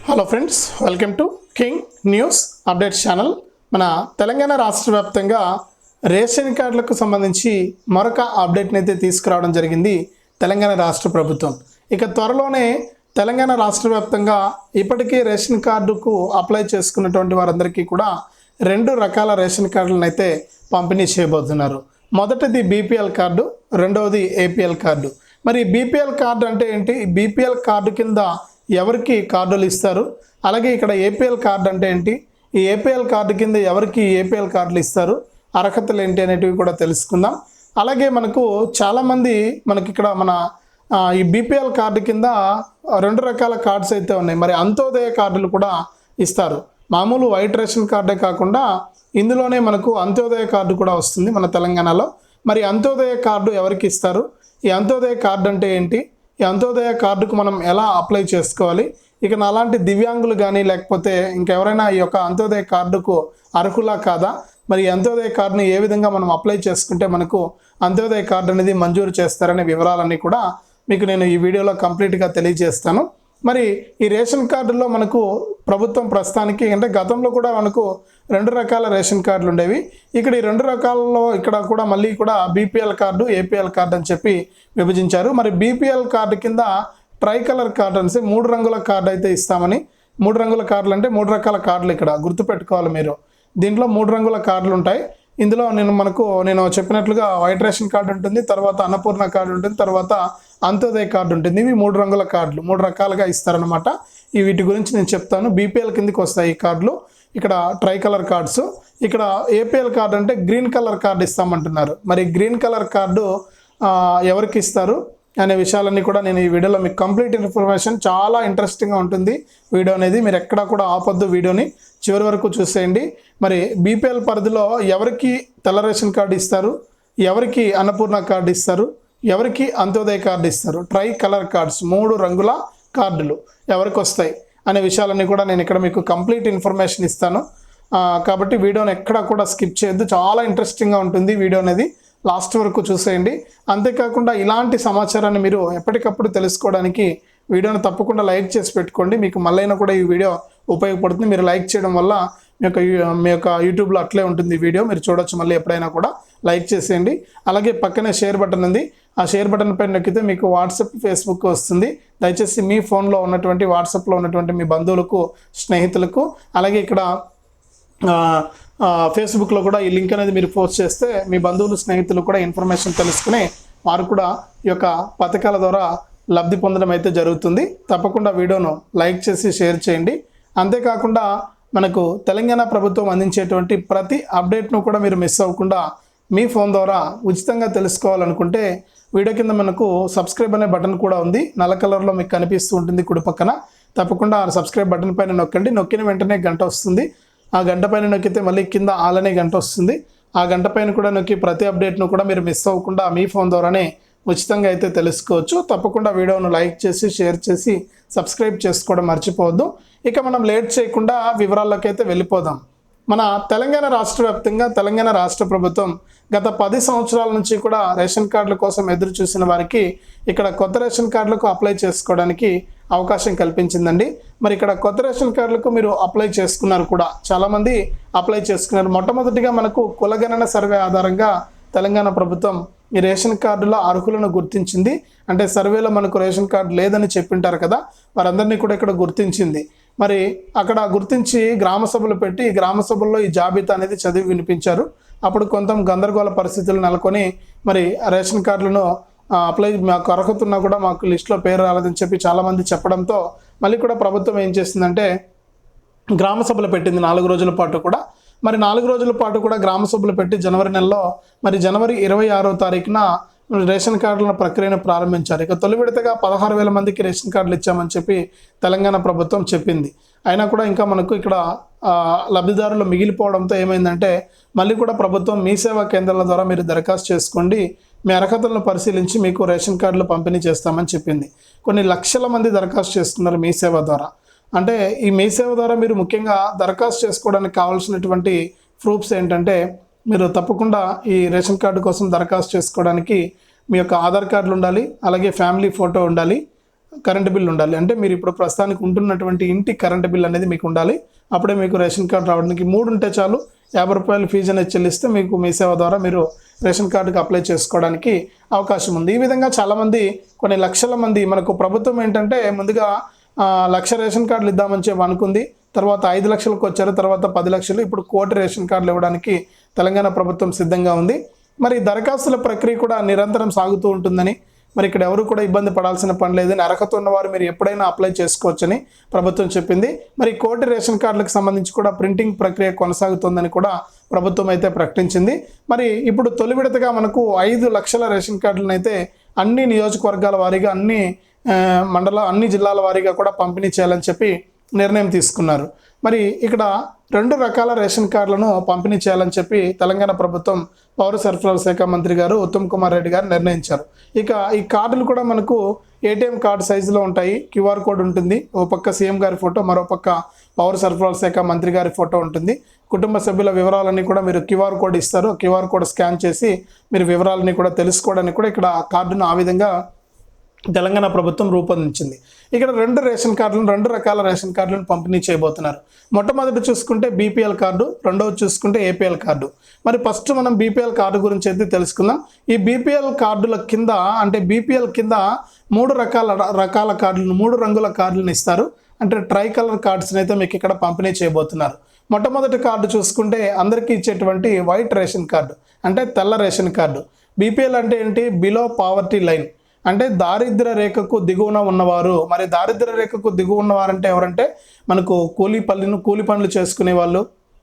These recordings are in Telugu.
Hello friends, welcome to king news updates channel. మన తెలంగాణ రాష్ట్ర వ్యాప్తంగా రేషన్ కార్డులకు సంబంధించి మరొక అప్డేట్ని అయితే తీసుకురావడం జరిగింది తెలంగాణ రాష్ట్ర ప్రభుత్వం. ఇక త్వరలోనే తెలంగాణ రాష్ట్ర వ్యాప్తంగా ఇప్పటికీ రేషన్ కార్డుకు అప్లై చేసుకున్నటువంటి వారందరికీ కూడా 2 రకాల రేషన్ కార్డులను అయితే పంపిణీ చేయబోతున్నారు. మొదటిది బీపీఎల్ కార్డు, రెండవది ఏపీఎల్ కార్డు. మరి బీపీఎల్ కార్డు అంటే ఏంటి? బీపీఎల్ కార్డు కింద ఎవరికి కార్డులు ఇస్తారు, అలాగే ఇక్కడ ఏపీఎల్ కార్డు అంటే ఏంటి, ఈ ఏపీఎల్ కార్డు కింద ఎవరికి ఏపీఎల్ కార్డులు ఇస్తారు, అర్హతలు ఏంటి అనేటివి కూడా తెలుసుకుందాం. అలాగే మనకు చాలామంది ఇక్కడ ఈ బీపీఎల్ కార్డు కింద 2 రకాల కార్డ్స్ అయితే ఉన్నాయి. మరి అంత్యోదయ కార్డులు కూడా ఇస్తారు. మామూలు వైట్ రేషన్ కార్డే కాకుండా ఇందులోనే మనకు అంత్యోదయ కార్డు కూడా వస్తుంది మన తెలంగాణలో. మరి అంత్యోదయ కార్డు ఎవరికి ఇస్తారు, ఈ అంత్యోదయ కార్డు అంటే ఏంటి, ఈ అంత్యోదయ కార్డుకు మనం ఎలా అప్లై చేసుకోవాలి, ఇక నాలాంటి దివ్యాంగులు కానీ లేకపోతే ఇంకెవరైనా ఈ యొక్క అంత్యోదయ కార్డుకు అర్హులా కాదా, మరి అంత్యోదయ కార్డుని ఏ విధంగా మనం అప్లై చేసుకుంటే మనకు అంత్యోదయ కార్డు అనేది మంజూరు చేస్తారనే వివరాలన్నీ కూడా మీకు నేను ఈ వీడియోలో కంప్లీట్గా తెలియజేస్తాను. మరి ఈ రేషన్ కార్డుల్లో మనకు ప్రభుత్వం ప్రస్తుతానికి అంటే గతంలో కూడా మనకు 2 రకాల రేషన్ కార్డులు ఉండేవి. ఇక్కడ ఈ 2 రకాలలో ఇక్కడ కూడా మళ్ళీ కూడా బీపీఎల్ కార్డు, ఏపీఎల్ కార్డు అని చెప్పి విభజించారు. మరి బీపీఎల్ కార్డు కింద ట్రై కలర్ కార్డు అనేసి 3 రంగుల కార్డు అయితే ఇస్తామని. 3 రంగుల కార్డులు అంటే 3 రకాల కార్డులు ఇక్కడ గుర్తుపెట్టుకోవాలి మీరు. దీంట్లో 3 రంగుల కార్డులు ఉంటాయి. ఇందులో నేను చెప్పినట్లుగా వైట్ రేషన్ కార్డు ఉంటుంది, తర్వాత అన్నపూర్ణ కార్డు ఉంటుంది, తర్వాత అంత్యోదయ కార్డు ఉంటుంది. ఇవి 3 రంగుల కార్డులు 3 రకాలుగా ఇస్తారనమాట. వీటి గురించి నేను చెప్తాను. బీపీఎల్ కిందకి వస్తాయి ఈ కార్డులు. ఇక్కడ ట్రై కలర్ కార్డ్స్. ఇక్కడ ఏపీఎల్ కార్డు అంటే గ్రీన్ కలర్ కార్డు ఇస్తామంటున్నారు. మరి గ్రీన్ కలర్ కార్డు ఎవరికి ఇస్తారు అనే విషయాలన్నీ కూడా నేను ఈ వీడియోలో మీకు కంప్లీట్ ఇన్ఫర్మేషన్, చాలా ఇంట్రెస్టింగ్గా ఉంటుంది వీడియో అనేది. మీరు ఎక్కడా కూడా ఆపొద్దు, వీడియోని చివరి వరకు చూసేయండి. మరి బీపీఎల్ పరిధిలో ఎవరికి తెల్ల రేషన్ కార్డు ఇస్తారు, ఎవరికి అన్నపూర్ణ కార్డు ఇస్తారు, ఎవరికి అంత్యోదయ కార్డు ఇస్తారు, ట్రై కలర్ కార్డ్స్ 3 రంగుల కార్డులు ఎవరికి వస్తాయి అనే విషయాలన్నీ కూడా నేను ఇక్కడ మీకు కంప్లీట్ ఇన్ఫర్మేషన్ ఇస్తాను. కాబట్టి వీడియోని ఎక్కడా కూడా స్కిప్ చేయొద్దు, చాలా ఇంట్రెస్టింగ్గా ఉంటుంది వీడియో అనేది. లాస్ట్ వరకు చూసేయండి. అంతేకాకుండా ఇలాంటి సమాచారాన్ని మీరు ఎప్పటికప్పుడు తెలుసుకోవడానికి వీడియోని తప్పకుండా లైక్ చేసి పెట్టుకోండి. మీకు మళ్ళైనా కూడా ఈ వీడియో ఉపయోగపడుతుంది. మీరు లైక్ చేయడం వల్ల మీ యొక్క యూట్యూబ్లో అట్లే ఉంటుంది వీడియో, మీరు చూడొచ్చు. మళ్ళీ ఎప్పుడైనా కూడా లైక్ చేసేయండి. అలాగే పక్కనే షేర్ బటన్ ఉంది, ఆ షేర్ బటన్ పైన నొక్కితే మీకు వాట్సాప్, ఫేస్బుక్ వస్తుంది. దయచేసి మీ ఫోన్లో ఉన్నటువంటి వాట్సాప్లో ఉన్నటువంటి మీ బంధువులకు, స్నేహితులకు, అలాగే ఇక్కడ ఫేస్బుక్లో కూడా ఈ లింక్ అనేది మీరు పోస్ట్ చేస్తే మీ బంధువులు, స్నేహితులు కూడా ఇన్ఫర్మేషన్ తెలుసుకుని వారు కూడా ఈ యొక్క పథకాల ద్వారా లబ్ధి పొందడం అయితే జరుగుతుంది. తప్పకుండా వీడియోను లైక్ చేసి షేర్ చేయండి. అంతేకాకుండా మనకు తెలంగాణ ప్రభుత్వం అందించేటువంటి ప్రతి అప్డేట్ను కూడా మీరు మిస్ అవ్వకుండా మీ ఫోన్ ద్వారా ఉచితంగా తెలుసుకోవాలనుకుంటే వీడియో కింద మనకు సబ్స్క్రైబ్ అనే బటన్ కూడా ఉంది, నల్ల కలర్లో మీకు కనిపిస్తూ ఉంటుంది కుడి పక్కన. తప్పకుండా ఆ సబ్స్క్రైబ్ బటన్ పైన నొక్కండి. నొక్కిన వెంటనే గంట వస్తుంది. ఆ గంట పైన నొక్కితే మళ్ళీ కింద ఆల్ అనే గంట వస్తుంది. ఆ గంట పైన కూడా నొక్కి ప్రతి అప్డేట్ను కూడా మీరు మిస్ అవ్వకుండా మీ ఫోన్ ద్వారానే ఉచితంగా అయితే తెలుసుకోవచ్చు. తప్పకుండా వీడియోను లైక్ చేసి షేర్ చేసి సబ్స్క్రైబ్ చేసుకోవడం మర్చిపోవద్దు. ఇక మనం లేట్ చేయకుండా వివరాల్లోకి అయితే వెళ్ళిపోదాం. మన తెలంగాణ రాష్ట్ర వ్యాప్తంగా తెలంగాణ రాష్ట్ర ప్రభుత్వం గత 10 సంవత్సరాల నుంచి కూడా రేషన్ కార్డుల కోసం ఎదురు చూసిన వారికి ఇక్కడ కొత్త రేషన్ కార్డులకు అప్లై చేసుకోవడానికి అవకాశం కల్పించిందండి. మరి ఇక్కడ కొత్త రేషన్ కార్డులకు మీరు అప్లై చేసుకున్నారు కూడా, చాలామంది అప్లై చేసుకున్నారు. మొట్టమొదటిగా మనకు కులగణన సర్వే ఆధారంగా తెలంగాణ ప్రభుత్వం ఈ రేషన్ కార్డుల అర్హులను గుర్తించింది. అంటే సర్వేలో మనకు రేషన్ కార్డు లేదని చెప్పింటారు కదా, వారందరినీ కూడా ఇక్కడ గుర్తించింది. మరి అక్కడ గుర్తించి గ్రామ సభలు పెట్టి గ్రామ సభల్లో ఈ జాబితా అనేది చదివి వినిపించారు. అప్పుడు కొంత గందరగోళ పరిస్థితులు నెలకొని మరి రేషన్ కార్డులను అప్లై మాకు అర్హత ఉన్నా కూడా మాకు లిస్టులో పేరు రాలేదని చెప్పి చాలామంది చెప్పడంతో మళ్ళీ కూడా ప్రభుత్వం ఏం చేసిందంటే గ్రామ సభలు పెట్టింది 4 రోజుల పాటు కూడా. మరి 4 రోజుల పాటు కూడా గ్రామ సభలు పెట్టి జనవరి నెలలో మరి జనవరి 26వ తారీఖున రేషన్ కార్డుల ప్రక్రియను ప్రారంభించారు. ఇక తొలి విడతగా 16,000 మందికి రేషన్ కార్డులు ఇచ్చామని చెప్పి తెలంగాణ ప్రభుత్వం చెప్పింది. అయినా కూడా ఇంకా మనకు ఇక్కడ లబ్ధిదారులు మిగిలిపోవడంతో ఏమైందంటే మళ్ళీ కూడా ప్రభుత్వం మీ సేవా కేంద్రాల ద్వారా మీరు దరఖాస్తు చేసుకోండి, మీ అర్హతలను పరిశీలించి మీకు రేషన్ కార్డులు పంపిణీ చేస్తామని చెప్పింది. కొన్ని లక్షల మంది దరఖాస్తు చేసుకున్నారు మీ సేవ ద్వారా. అంటే ఈ మీ సేవ ద్వారా మీరు ముఖ్యంగా దరఖాస్తు చేసుకోవడానికి కావాల్సినటువంటి ప్రూఫ్స్ ఏంటంటే మీరు తప్పకుండా ఈ రేషన్ కార్డు కోసం దరఖాస్తు చేసుకోవడానికి మీ యొక్క ఆధార్ కార్డులు ఉండాలి, అలాగే ఫ్యామిలీ ఫోటో ఉండాలి, కరెంటు బిల్ ఉండాలి. అంటే మీరు ఇప్పుడు ప్రస్తుతానికి ఉంటున్నటువంటి ఇంటి కరెంటు బిల్ అనేది మీకు ఉండాలి. అప్పుడే మీకు రేషన్ కార్డు రావడానికి 3 ఉంటే చాలు. ₹50 ఫీజు అనేది చెల్లిస్తే మీకు మీ సేవ ద్వారా మీరు రేషన్ కార్డుకి అప్లై చేసుకోవడానికి అవకాశం ఉంది. ఈ విధంగా చాలామంది కొన్ని లక్షల మంది మనకు ప్రభుత్వం ఏంటంటే ముందుగా 1,00,000 రేషన్ కార్డులు ఇద్దామని చెప్పి అనుకుంది. తర్వాత 5 లక్షలకు వచ్చారు, తర్వాత 10 లక్షలు, ఇప్పుడు 1 కోటి రేషన్ కార్డులు ఇవ్వడానికి తెలంగాణ ప్రభుత్వం సిద్ధంగా ఉంది. మరి దరఖాస్తుల ప్రక్రియ కూడా నిరంతరం సాగుతూ ఉంటుందని, మరి ఇక్కడ ఎవరు కూడా ఇబ్బంది పడాల్సిన పని లేదని, అర్హత ఉన్నవారు మీరు ఎప్పుడైనా అప్లై చేసుకోవచ్చని ప్రభుత్వం చెప్పింది. మరి 1 కోటి రేషన్ కార్డులకు సంబంధించి కూడా ప్రింటింగ్ ప్రక్రియ కొనసాగుతుందని కూడా ప్రభుత్వం అయితే ప్రకటించింది. మరి ఇప్పుడు తొలి విడతగా మనకు 5 లక్షల రేషన్ కార్డులను అయితే అన్ని నియోజకవర్గాల వారీగా, అన్ని జిల్లాల వారీగా కూడా పంపిణీ చేయాలని చెప్పి నిర్ణయం తీసుకున్నారు. మరి ఇక్కడ 2 రకాల రేషన్ కార్డులను పంపిణీ చేయాలని చెప్పి తెలంగాణ ప్రభుత్వం పౌర సరఫరాల శాఖ మంత్రి గారు ఉత్తమ్ కుమార్ రెడ్డి గారు నిర్ణయించారు. ఇక ఈ కార్డులు కూడా మనకు ఏటీఎం కార్డు సైజులో ఉంటాయి. క్యూఆర్ కోడ్ ఉంటుంది. ఓ పక్క సీఎం గారి ఫోటో, మరో పక్క పౌర సరఫరాల శాఖ మంత్రి గారి ఫోటో ఉంటుంది. కుటుంబ సభ్యుల వివరాలన్నీ కూడా మీరు క్యూఆర్ కోడ్ ఇస్తారు. క్యూఆర్ కోడ్ స్కాన్ చేసి మీరు వివరాలని కూడా తెలుసుకోవడానికి కూడా ఇక్కడ కార్డును ఆ విధంగా తెలంగాణ ప్రభుత్వం రూపొందించింది. ఇక్కడ 2 రకాల రేషన్ కార్డులను పంపిణీ చేయబోతున్నారు. మొట్టమొదటి చూసుకుంటే బీపీఎల్ కార్డు, రెండవది చూసుకుంటే ఏపీఎల్ కార్డు. మరి ఫస్ట్ మనం బీపీఎల్ కార్డు గురించి అయితే తెలుసుకుందాం. ఈ బీపీఎల్ కార్డుల కింద, అంటే బీపీఎల్ కింద 3 రకాల కార్డులను, 3 రంగుల కార్డులను ఇస్తారు. అంటే ట్రై కలర్ కార్డ్స్ని అయితే మీకు ఇక్కడ పంపిణీ చేయబోతున్నారు. మొట్టమొదటి కార్డు చూసుకుంటే అందరికీ ఇచ్చేటువంటి వైట్ రేషన్ కార్డు, అంటే తెల్ల రేషన్ కార్డు. బీపీఎల్ అంటే ఏంటి? బిలో పావర్టీ లైన్, అంటే దారిద్ర్య రేఖకు దిగువన ఉన్నవారు. మరి దారిద్ర్య రేఖకు దిగువ ఉన్నవారంటే ఎవరంటే మనకు కూలీ పనులు చేసుకునే వాళ్ళు,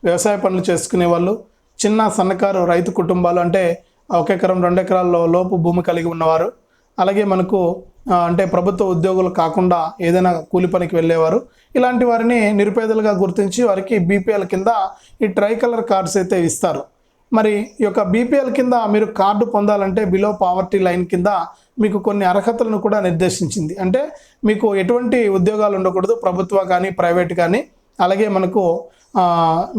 వ్యవసాయ పనులు చేసుకునే వాళ్ళు, చిన్న సన్నకారు రైతు కుటుంబాలు, అంటే 1 ఎకరం 2 ఎకరాల లోపు భూమి కలిగి ఉన్నవారు, అలాగే మనకు అంటే ప్రభుత్వ ఉద్యోగులు కాకుండా ఏదైనా కూలి పనికి వెళ్ళేవారు, ఇలాంటి వారిని నిరుపేదలుగా గుర్తించి వారికి బీపీఎల్ కింద ఈ ట్రై కలర్ కార్డ్స్ అయితే ఇస్తారు. మరి ఈ యొక్క బీపీఎల్ కింద మీరు కార్డు పొందాలంటే బిలో పావర్టీ లైన్ కింద మీకు కొన్ని అర్హతలను కూడా నిర్దేశించింది. అంటే మీకు ఎటువంటి ఉద్యోగాలు ఉండకూడదు, ప్రభుత్వ కానీ ప్రైవేట్ కానీ, అలాగే మనకు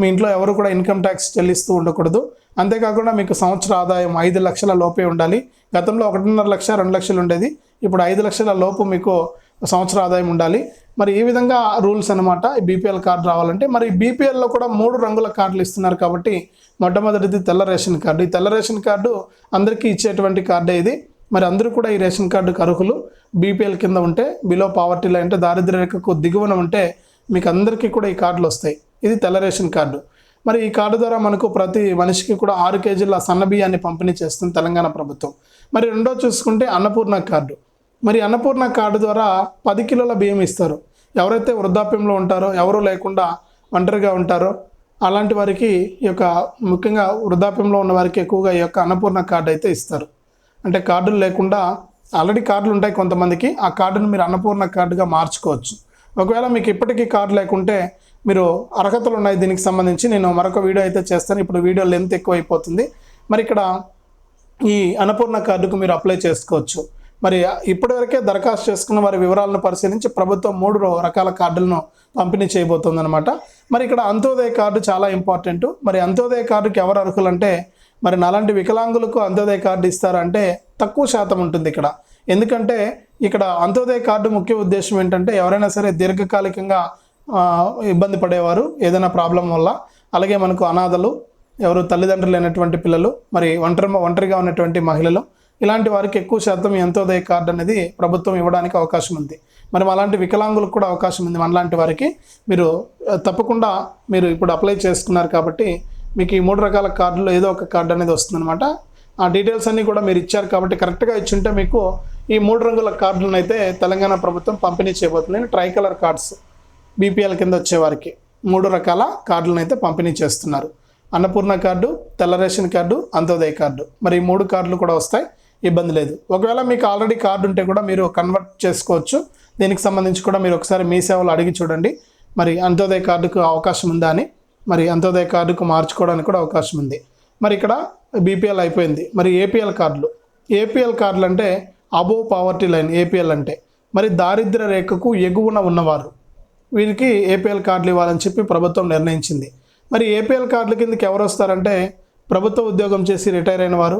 మీ ఇంట్లో ఎవరు కూడా ఇన్కమ్ ట్యాక్స్ చెల్లిస్తూ ఉండకూడదు. అంతేకాకుండా మీకు సంవత్సర ఆదాయం 5 లక్షల లోపే ఉండాలి. గతంలో 1.5 లక్ష 2 లక్షలు ఉండేది, ఇప్పుడు 5 లక్షల లోపు మీకు సంవత్సర ఆదాయం ఉండాలి. మరి ఈ విధంగా రూల్స్ అనమాట ఈ బీపీఎల్ కార్డు రావాలంటే. మరి బీపీఎల్లో కూడా 3 రంగుల కార్డులు ఇస్తున్నారు కాబట్టి మొట్టమొదటిది తెల్ల రేషన్ కార్డు. ఈ తెల్ల రేషన్ కార్డు అందరికీ ఇచ్చేటువంటి కార్డే ఇది. మరి అందరూ కూడా ఈ రేషన్ కార్డుకు అర్హులు. బీపీఎల్ కింద ఉంటే, బిలో పావర్టీ లైన్ అంటే దారిద్ర్య రేఖకు దిగువన ఉంటే మీకు అందరికీ కూడా ఈ కార్డులు వస్తాయి. ఇది తెల్ల రేషన్ కార్డు. మరి ఈ కార్డు ద్వారా మనకు ప్రతి మనిషికి కూడా 6 కేజీల సన్న బియ్యాన్ని పంపిణీ చేస్తుంది తెలంగాణ ప్రభుత్వం. మరి రెండో చూసుకుంటే అన్నపూర్ణ కార్డు. మరి అన్నపూర్ణ కార్డు ద్వారా 10 కిలోల బియ్యం ఇస్తారు. ఎవరైతే వృద్ధాప్యంలో ఉంటారో, ఎవరూ లేకుండా ఒంటరిగా ఉంటారో అలాంటి వారికి ఈ యొక్క, ముఖ్యంగా వృద్ధాప్యంలో ఉన్న వారికి ఎక్కువగా ఈ యొక్క అన్నపూర్ణ కార్డు అయితే ఇస్తారు. అంటే కార్డులు లేకుండా, ఆల్రెడీ కార్డులు ఉంటాయి కొంతమందికి, ఆ కార్డును మీరు అన్నపూర్ణ కార్డుగా మార్చుకోవచ్చు. ఒకవేళ మీకు ఇప్పటికీ కార్డు లేకుంటే మీరు అర్హతలు ఉన్నాయి దీనికి సంబంధించి, నేను మరొక వీడియో అయితే చేస్తాను. ఇప్పుడు వీడియో లెంత్ ఎక్కువ అయిపోతుంది. మరి ఇక్కడ ఈ అన్నపూర్ణ కార్డుకు మీరు అప్లై చేసుకోవచ్చు. మరి ఇప్పటివరకే దరఖాస్తు చేసుకున్న వారి వివరాలను పరిశీలించి ప్రభుత్వం 3 రకాల కార్డులను పంపిణీ చేయబోతుంది అనమాట. మరి ఇక్కడ అంత్యోదయ కార్డు చాలా ఇంపార్టెంట్. మరి అంత్యోదయ కార్డుకి ఎవరు అర్హులు అంటే, మరి నాలాంటి వికలాంగులకు అంత్యోదయ కార్డు ఇస్తారంటే తక్కువ శాతం ఉంటుంది ఇక్కడ. ఎందుకంటే ఇక్కడ అంత్యోదయ కార్డు ముఖ్య ఉద్దేశం ఏంటంటే, ఎవరైనా సరే దీర్ఘకాలికంగా ఇబ్బంది పడేవారు ఏదైనా ప్రాబ్లం వల్ల, అలాగే మనకు అనాథలు, ఎవరు తల్లిదండ్రులు లేనటువంటి పిల్లలు, మరి ఒంటరిగా ఉన్నటువంటి మహిళలు, ఇలాంటి వారికి ఎక్కువ శాతం ఈ అంత్యోదయ కార్డు అనేది ప్రభుత్వం ఇవ్వడానికి అవకాశం ఉంది. మరి అలాంటి వికలాంగులకు కూడా అవకాశం ఉంది. మనలాంటి వారికి మీరు తప్పకుండా మీరు ఇప్పుడు అప్లై చేసుకున్నారు కాబట్టి మీకు ఈ 3 రకాల కార్డులో ఏదో ఒక కార్డు అనేది వస్తుందన్నమాట. ఆ డీటెయిల్స్ అన్నీ కూడా మీరు ఇచ్చారు కాబట్టి కరెక్ట్గా ఇచ్చుంటే మీకు ఈ 3 రంగుల కార్డులను అయితే తెలంగాణ ప్రభుత్వం పంపిణీ చేయబోతుంది. ట్రై కలర్ కార్డ్స్ బీపీఎల్ కింద వచ్చేవారికి 3 రకాల కార్డులను అయితే పంపిణీ చేస్తున్నారు. అన్నపూర్ణ కార్డు, తెల్ల రేషన్ కార్డు, అంత్యోదయ కార్డు. మరి ఈ 3 కార్డులు కూడా వస్తాయి, ఇబ్బంది లేదు. ఒకవేళ మీకు ఆల్రెడీ కార్డు ఉంటే కూడా మీరు కన్వర్ట్ చేసుకోవచ్చు. దీనికి సంబంధించి కూడా మీరు ఒకసారి మీ సేవలు అడిగి చూడండి, మరి అంత్యోదయ కార్డుకు అవకాశం ఉందా అని. మరి అంత్యోదయ కార్డుకు మార్చుకోవడానికి కూడా అవకాశం ఉంది. మరి ఇక్కడ బీపీఎల్ అయిపోయింది. మరి ఏపీఎల్ కార్డులు అంటే అబోవ్ పావర్టీ లైన్. ఏపీఎల్ అంటే మరి దారిద్ర్య రేఖకు ఎగువన ఉన్నవారు, వీరికి ఏపీఎల్ కార్డులు ఇవ్వాలని చెప్పి ప్రభుత్వం నిర్ణయించింది. మరి ఏపీఎల్ కార్డుల కిందకి ఎవరు వస్తారంటే, ప్రభుత్వ ఉద్యోగం చేసి రిటైర్ అయిన వారు,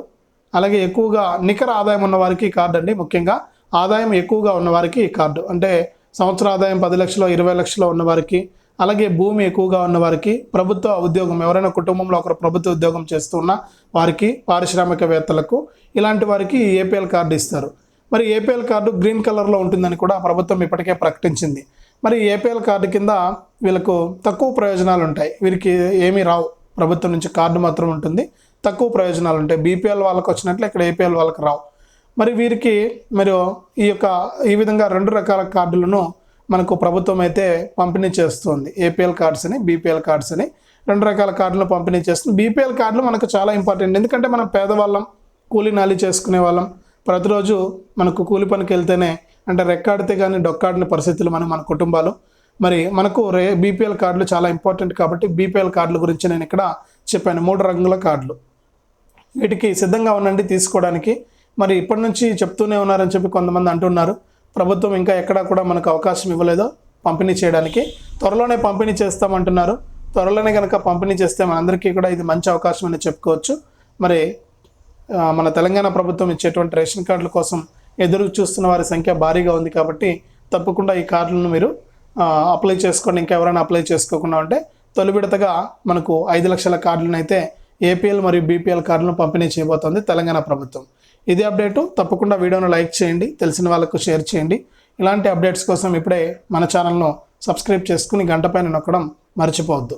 అలాగే ఎక్కువగా నికర ఆదాయం ఉన్న వారికి కార్డు అండి. ముఖ్యంగా ఆదాయం ఎక్కువగా ఉన్నవారికి ఈ కార్డు, అంటే సంవత్సర ఆదాయం 10 లక్షలు 20 లక్షలు ఉన్నవారికి, అలాగే భూమి ఎక్కువగా ఉన్నవారికి, ప్రభుత్వ ఉద్యోగం ఎవరైనా కుటుంబంలో ఒకరు ప్రభుత్వ ఉద్యోగం చేస్తున్న వారికి, పారిశ్రామికవేత్తలకు, ఇలాంటి వారికి ఏపీఎల్ కార్డు ఇస్తారు. మరి ఏపీఎల్ కార్డు గ్రీన్ కలర్లో ఉంటుందని కూడా ప్రభుత్వం ఇప్పటికే ప్రకటించింది. మరి ఏపీఎల్ కార్డు కింద వీళ్ళకు తక్కువ ప్రయోజనాలు ఉంటాయి. వీరికి ఏమీ రావు, ప్రభుత్వం నుంచి కార్డు మాత్రం ఉంటుంది, తక్కువ ప్రయోజనాలు ఉంటాయి. బీపీఎల్ వాళ్ళకు వచ్చినట్లు ఇక్కడ ఏపీఎల్ వాళ్ళకి రావు. మరి వీరికి మరి ఈ విధంగా 2 రకాల కార్డులను మనకు ప్రభుత్వం అయితే పంపిణీ చేస్తుంది. ఏపీఎల్ కార్డ్స్ అని, బీపీఎల్ కార్డ్స్ అని 2 రకాల కార్డులను పంపిణీ చేస్తుంది. బీపీఎల్ కార్డులు మనకు చాలా ఇంపార్టెంట్, ఎందుకంటే మనం పేదవాళ్ళం, కూలీ నాలి చేసుకునే వాళ్ళం, ప్రతిరోజు మనకు కూలి పనికి వెళ్తేనే అంటే రెక్కాడితే కానీ డొక్కాడిన పరిస్థితులు మన కుటుంబాలు. మరి మనకు బీపీఎల్ కార్డులు చాలా ఇంపార్టెంట్ కాబట్టి బీపీఎల్ కార్డుల గురించి నేను ఇక్కడ చెప్పాను. 3 రంగుల కార్డులు, వీటికి సిద్ధంగా ఉండండి తీసుకోవడానికి. మరి ఇప్పటి నుంచి చెప్తూనే ఉన్నారని చెప్పి కొంతమంది అంటున్నారు. ప్రభుత్వం ఇంకా ఎక్కడా కూడా మనకు అవకాశం ఇవ్వలేదో పంపిణీ చేయడానికి. త్వరలోనే పంపిణీ చేస్తామంటున్నారు. త్వరలోనే కనుక పంపిణీ చేస్తే మనందరికీ కూడా ఇది మంచి అవకాశం అని చెప్పుకోవచ్చు. మరి మన తెలంగాణ ప్రభుత్వం ఇచ్చేటువంటి రేషన్ కార్డుల కోసం ఎదురు చూస్తున్న వారి సంఖ్య భారీగా ఉంది కాబట్టి తప్పకుండా ఈ కార్డులను మీరు అప్లై చేసుకోండి. ఇంకా ఎవరైనా అప్లై చేసుకోకుండా ఉంటే తొలి విడతగా మనకు 5 లక్షల కార్డులను అయితే ఏపీఎల్ మరియు బీపీఎల్ కార్డులను పంపిణీ చేయబోతోంది తెలంగాణ ప్రభుత్వం. ఇది అప్డేటు. తప్పకుండా వీడియోను లైక్ చేయండి, తెలిసిన వాళ్ళకు షేర్ చేయండి. ఇలాంటి అప్డేట్స్ కోసం ఇప్పుడే మన ఛానల్ను సబ్స్క్రైబ్ చేసుకుని గంట పైన నొక్కడం మర్చిపోవద్దు.